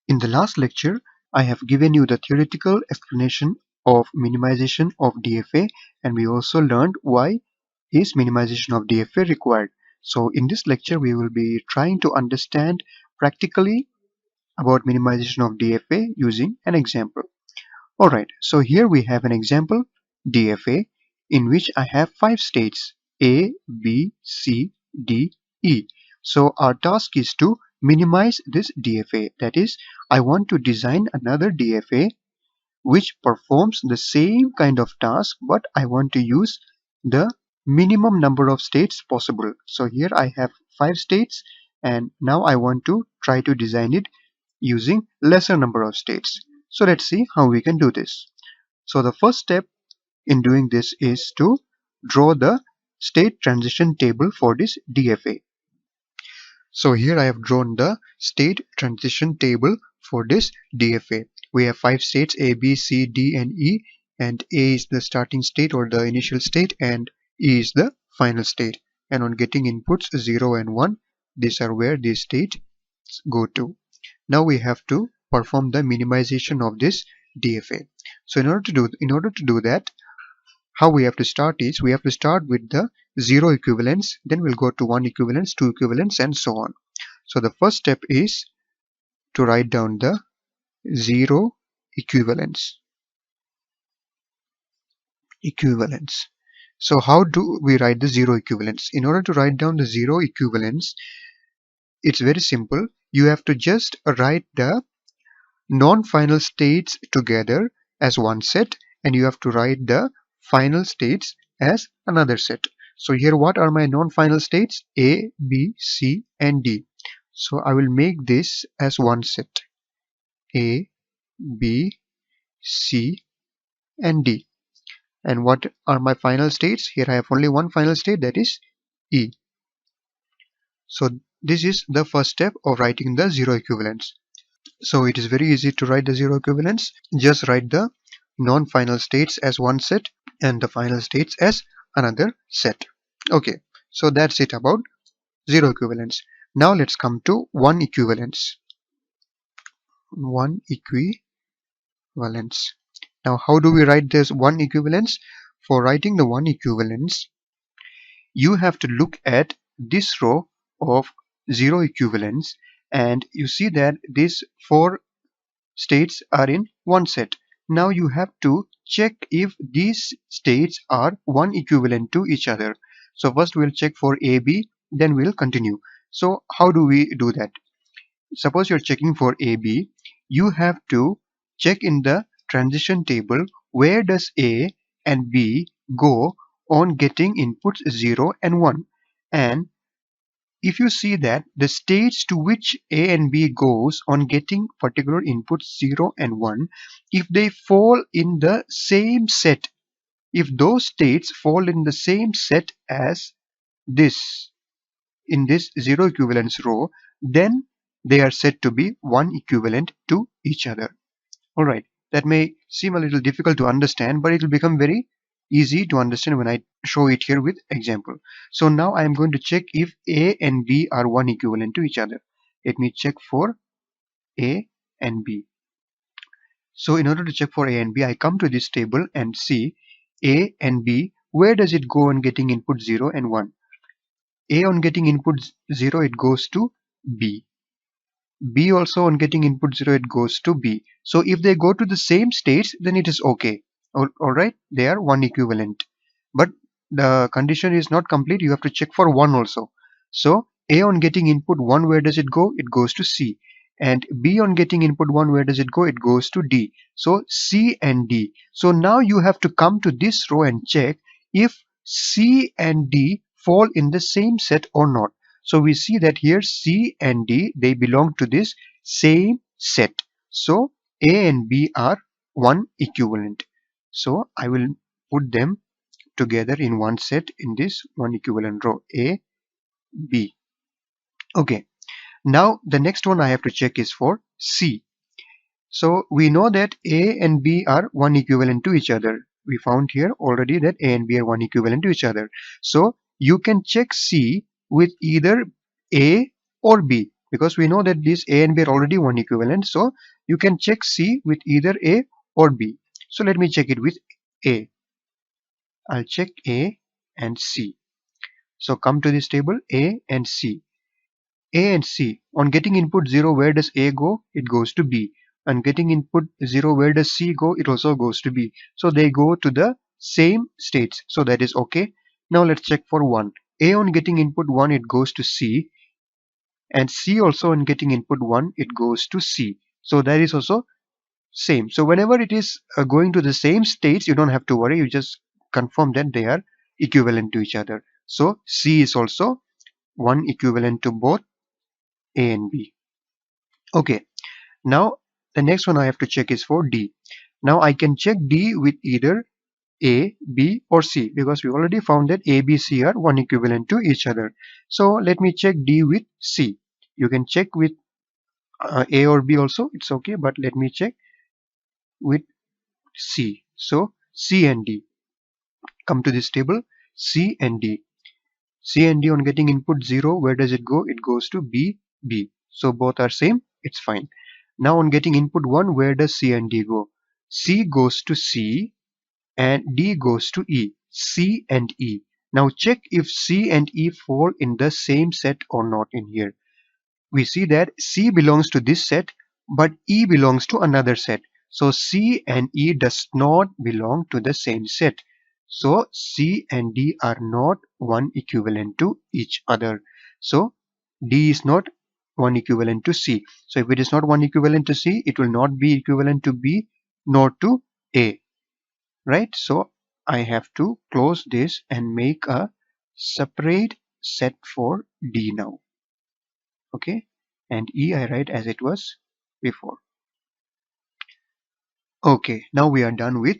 In the last lecture, I have given you the theoretical explanation of minimization of DFA, and we also learned why is minimization of DFA required. So in this lecture, we will be trying to understand practically about minimization of DFA using an example. Alright, so here we have an example DFA in which I have 5 states A, B, C, D, E. So our task is to minimize this DFA. That is, I want to design another DFA which performs the same kind of task, but I want to use the minimum number of states possible. So here I have 5 states, and now I want to try to design it using lesser number of states. So let's see how we can do this. So the first step in doing this is to draw the state transition table for this DFA. So here I have drawn the state transition table for this DFA. We have 5 states A, B, C, D and E, and A is the starting state or the initial state and E is the final state. And on getting inputs 0 and 1, these are where these states go to. Now we have to perform the minimization of this DFA. So in order to do that, how we have to start is we have to start with the 0 equivalence, then we'll go to 1 equivalence, 2 equivalence and so on. So the first step is to write down the 0 equivalence. So how do we write the 0 equivalence? In order to write down the 0 equivalence, it's very simple. You have to just write the non-final states together as one set, and you have to write the final states as another set. So here what are my non-final states? A, B, C and D. So I will make this as one set. A, B, C and D. And what are my final states? Here I have only one final state, that is E. So this is the first step of writing the 0 equivalence. So it is very easy to write the 0 equivalence. Just write the non-final states as one set and the final states as another set. Okay, so that's it about 0 equivalence. Now let's come to 1 equivalence. 1 equivalence. Now how do we write this 1 equivalence? For writing the 1 equivalence, you have to look at this row of 0 equivalence, and you see that these 4 states are in one set. Now you have to check if these states are 1 equivalent to each other. So first we'll check for A, B, then we'll continue. So how do we do that? Suppose you're checking for A, B, you have to check in the transition table where does A and B go on getting inputs 0 and 1. And if you see that the states to which A and B goes on getting particular inputs 0 and 1, if they fall in the same set, if those states fall in the same set as this, in this 0 equivalence row, then they are said to be 1 equivalent to each other. Alright, that may seem a little difficult to understand, but it will become very easy to understand when I show it here with example. So now I am going to check if A and B are 1 equivalent to each other. Let me check for A and B. So in order to check for A and B, I come to this table and see A and B, where does it go on getting input 0 and 1? A on getting input 0, it goes to B. B also on getting input 0, it goes to B. So if they go to the same states, then it is okay. Alright, they are 1 equivalent. But the condition is not complete. You have to check for 1 also. So A on getting input 1, where does it go? It goes to C. And B on getting input 1, where does it go? It goes to D. So C and D. So now you have to come to this row and check if C and D fall in the same set or not. So we see that here C and D, they belong to this same set. So A and B are 1 equivalent. So I will put them together in one set in this 1 equivalent row, A, B. Okay. Now the next one I have to check is for C. So we know that A and B are 1 equivalent to each other. We found here already that A and B are 1 equivalent to each other. So you can check C with either A or B, because we know that these A and B are already one equivalent. So you can check C with either A or B. So let me check it with A. I'll check A and C. So come to this table, A and C. A and C. On getting input 0, where does A go? It goes to B. On getting input 0, where does C go? It also goes to B. So they go to the same states. So that is okay. Now let's check for 1. A on getting input 1, it goes to C. And C also on getting input 1, it goes to C. So that is also same. So whenever it is going to the same states, you don't have to worry. You just confirm that they are equivalent to each other. So C is also one equivalent to both A and B. Okay, now the next one I have to check is for D. Now I can check D with either A, B or C, because we already found that A, B, C are one equivalent to each other. So let me check D with C. You can check with A or B also, it's okay, but let me check with C. So C and D. Come to this table, C and D. C and D on getting input 0, where does it go? It goes to B, B. So both are same, it's fine. Now on getting input 1, where does C and D go? C goes to C and D goes to E. C and E. Now check if C and E fall in the same set or not in here. We see that C belongs to this set, but E belongs to another set. So C and E does not belong to the same set. So C and D are not one equivalent to each other. So D is not one equivalent to C. So if it is not one equivalent to C, it will not be equivalent to B nor to A. Right? So I have to close this and make a separate set for D now. Okay, and E I write as it was before. Okay, now we are done with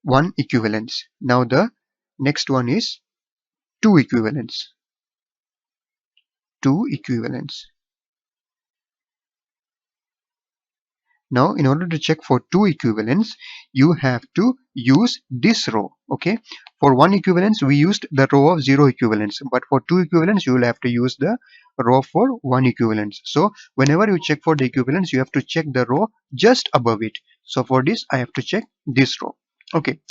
one equivalence. Now the next one is two equivalence. Two equivalence. Now in order to check for two equivalence, you have to use this row. Okay, for one equivalence we used the row of 0 equivalence, but for two equivalence you will have to use the row for one equivalence. So whenever you check for the equivalence, you have to check the row just above it. So for this I have to check this row. Okay,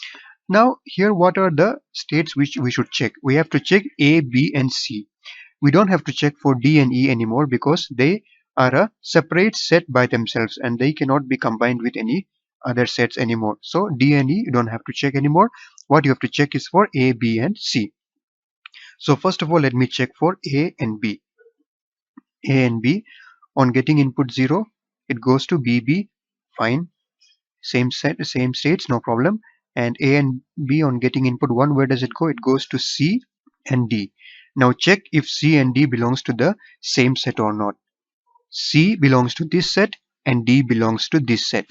now here what are the states which we should check? We have to check A, B and C. We don't have to check for D and E anymore because they are a separate set by themselves and they cannot be combined with any other sets anymore. So D and E you don't have to check anymore. What you have to check is for A, B and C. So first of all, let me check for A and B. A and B, on getting input 0, it goes to BB, fine. Same set, same states, no problem. And A and B on getting input 1, where does it go? It goes to C and D. Now check if C and D belongs to the same set or not. C belongs to this set and D belongs to this set.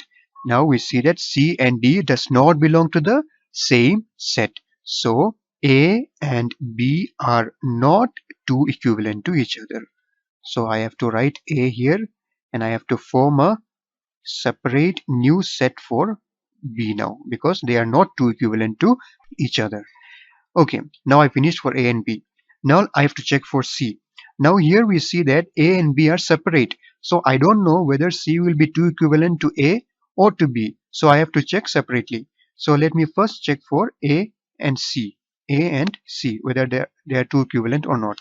Now we see that C and D does not belong to the same set. So A and B are not two equivalent to each other. So I have to write A here and I have to form a separate new set for B now because they are not two equivalent to each other. Okay, now I finished for A and B. Now I have to check for C. Now here we see that A and B are separate. So I don't know whether C will be two equivalent to A or to B. So I have to check separately. So let me first check for A and C. A and C, whether they are two equivalent or not.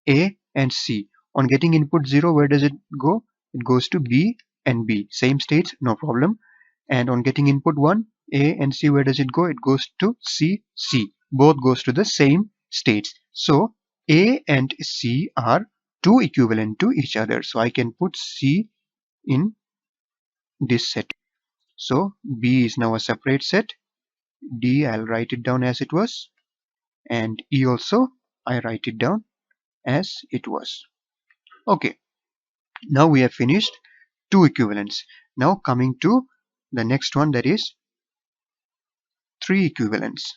A and C. On getting input 0, where does it go? It goes to B and B. Same states, no problem. And on getting input 1, A and C, where does it go? It goes to C, C. Both goes to the same states. So A and C are two equivalent to each other. So I can put C in this set. So B is now a separate set. D, I'll write it down as it was. And E also, I write it down as it was. Okay, now we have finished two equivalents. Now coming to the next one, that is three equivalents.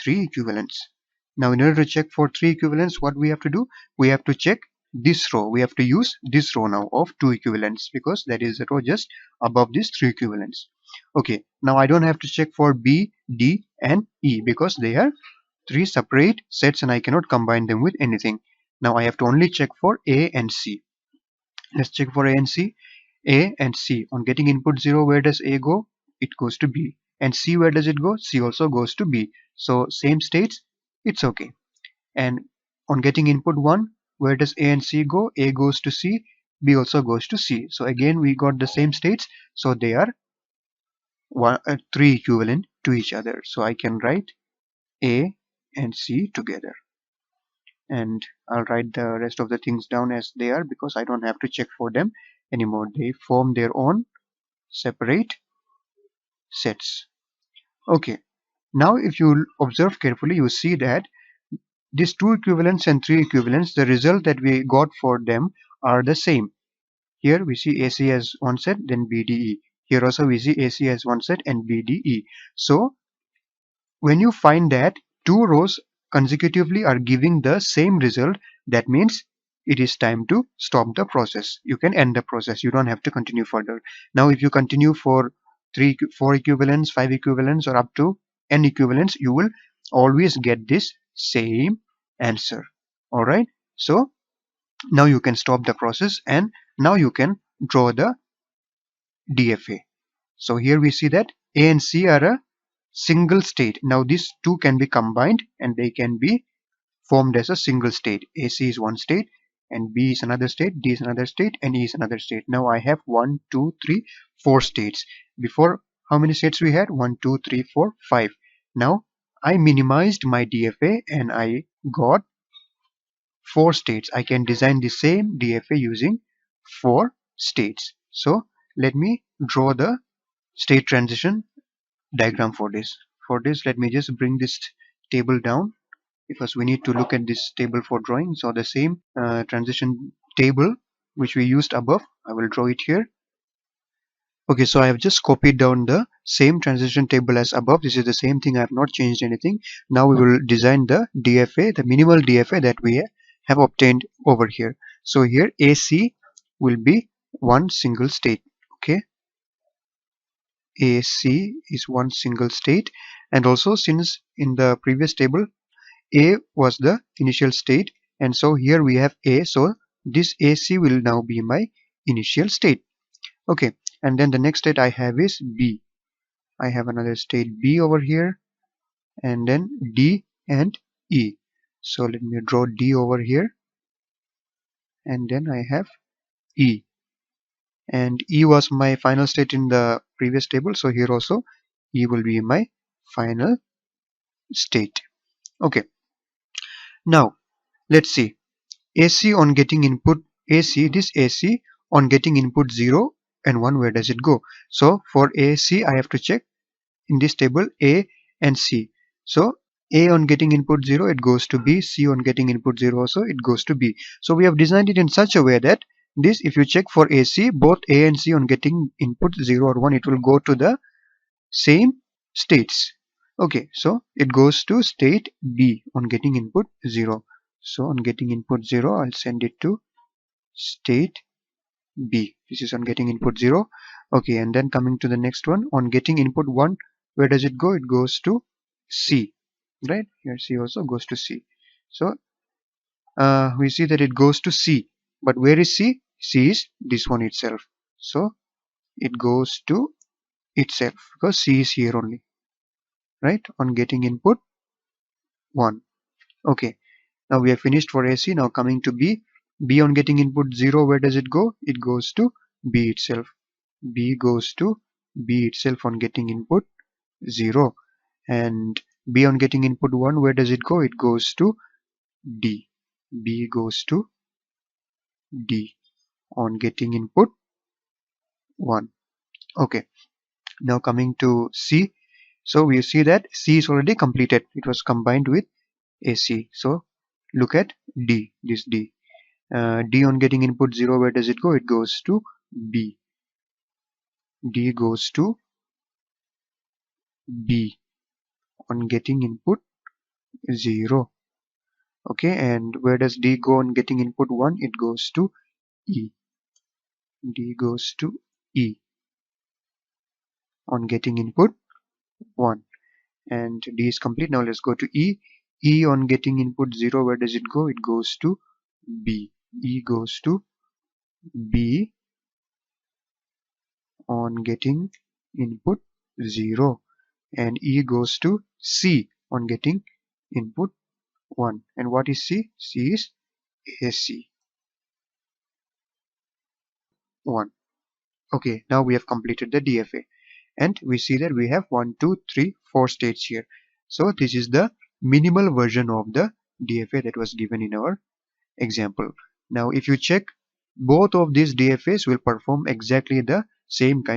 Three equivalents. Now in order to check for three equivalents, what we have to do? We have to check this row. We have to use this row now of two equivalents because that is the row just above these three equivalents. Okay, now I don't have to check for B, D and E because they are three separate sets and I cannot combine them with anything. Now I have to only check for A and C. Let's check for A and C. A and C. On getting input 0, where does A go? It goes to B. And C, where does it go? C also goes to B. So same states, it's okay. And on getting input 1, where does A and C go? A goes to C, B also goes to C. So again we got the same states, so they are three equivalent to each other. So I can write A and C together. And I'll write the rest of the things down as they are because I don't have to check for them anymore. They form their own separate sets. Okay, now if you observe carefully, you see that these two equivalents and three equivalents, the result that we got for them are the same. Here we see AC as one set, then BDE. Here also we see AC as one set and BDE. So when you find that two rows consecutively are giving the same result, that means it is time to stop the process. You can end the process. You don't have to continue further. Now if you continue for 4 equivalents, 5 equivalents, or up to n equivalents, you will always get this same answer. Alright, so now you can stop the process and now you can draw the DFA. So here we see that A and C are a single state. Now these two can be combined and they can be formed as a single state. AC is one state and B is another state, D is another state, and E is another state. Now I have 1, 2, 3, 4 states. Before, how many states we had? 1, 2, 3, 4, 5. Now I minimized my DFA and I got 4 states. I can design the same DFA using 4 states. So let me draw the state transition diagram for this. For this, let me just bring this table down because we need to look at this table for drawing. So the same transition table which we used above, I will draw it here. Okay, so I have just copied down the same transition table as above. This is the same thing. I have not changed anything. Now we will design the DFA, the minimal DFA that we have obtained over here. So here AC will be one single state. Okay, AC is one single state, and also since in the previous table A was the initial state, and so here we have A, so this AC will now be my initial state. Okay, and then the next state I have is B. I have another state B over here, and then D and E. So let me draw D over here, and then I have E. And E was my final state in the previous table, so here also E will be my final state. Okay, now let's see. AC on getting input AC, this AC on getting input 0 and 1, where does it go? So for AC I have to check in this table A and C. So A on getting input 0, it goes to B. C on getting input 0 also, it goes to B. So we have designed it in such a way that this, if you check for AC, both A and C on getting input 0 or 1, it will go to the same states. Okay, so it goes to state B on getting input 0. So on getting input 0, I'll send it to state B. This is on getting input 0. Okay, and then coming to the next one, on getting input 1, where does it go? It goes to C, right? Here C also goes to C. So we see that it goes to C, but where is C? C is this one itself. So it goes to itself because C is here only, right? On getting input 1. Okay, now we have finished for AC. Now coming to B. B on getting input 0, where does it go? It goes to B itself. B goes to B itself on getting input 0. And B on getting input 1, where does it go? It goes to D. B goes to D on getting input 1. Okay, now coming to C. So we see that C is already completed. It was combined with AC. So look at D, this D. D on getting input 0, where does it go? It goes to B. D goes to B on getting input 0. Okay, and where does D go on getting input 1? It goes to E. D goes to E on getting input 1. And D is complete. Now let's go to E. E on getting input 0, where does it go? It goes to B. E goes to B on getting input 0, and E goes to C on getting input 1. And what is C? C is AC 1. Okay, now we have completed the DFA, and we see that we have 1, 2, 3, 4 states here. So this is the minimal version of the DFA that was given in our example. Now if you check, both of these DFAs will perform exactly the same kind